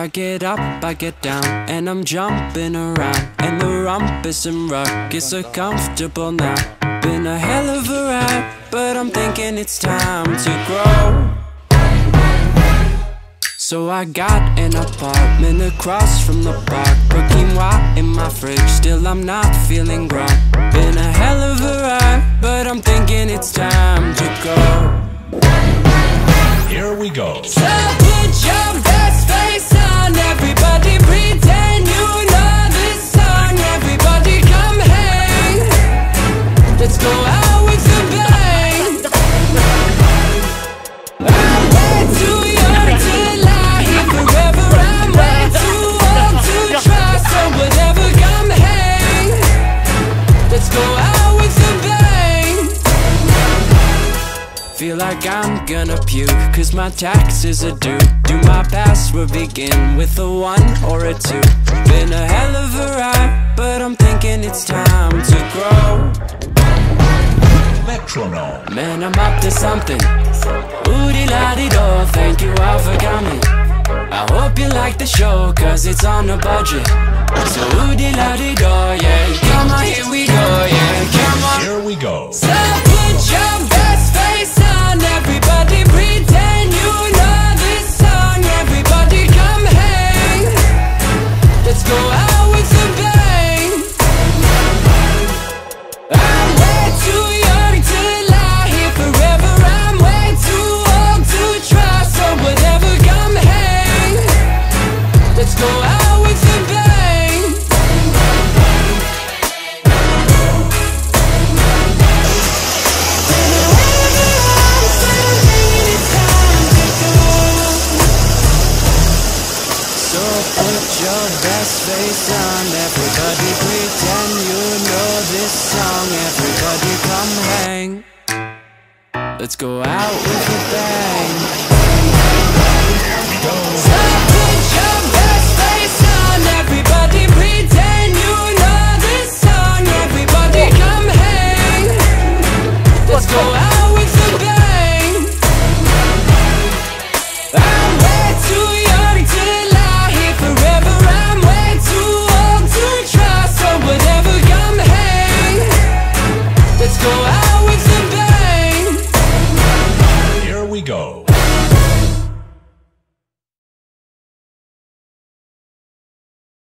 I get up, I get down, and I'm jumping around, and the rumpus and rug is so comfortable now. Been a hell of a ride, but I'm thinking it's time to grow. So I got an apartment across from the park, put quinoa in my fridge, still I'm not feeling grown. Been a hell of a ride, but I'm thinking it's time to go. Here we go. So put your best face on, everybody pretend you know this song. Everybody come hang, let's go out with a bang. I'm way too young to lie here forever, I'm way too old to try. So whatever, come hang, let's go out with a bang. Feel like I'm gonna puke, cause my taxes are due. Do my password begin with a 1 or a 2? Been a hell of a ride, but I'm thinking it's time to grow. Metronome. Man, I'm up to something. Ooh-dee-la-dee-do, thank you all for coming. I hope you like the show, cause it's on a budget. So ooh-dee-la-dee-do, yeah. Come on, here we go, yeah. Come on. Here we go. So put your best face on, everybody pretend you know this song. Everybody come hang, let's go out with a bang. I'm way too young to lie here forever, I'm way too old to try. So whatever, come hang, let's go out with a bang. Put your best face on, everybody pretend you know this song. Everybody come hang, let's go out with a bang.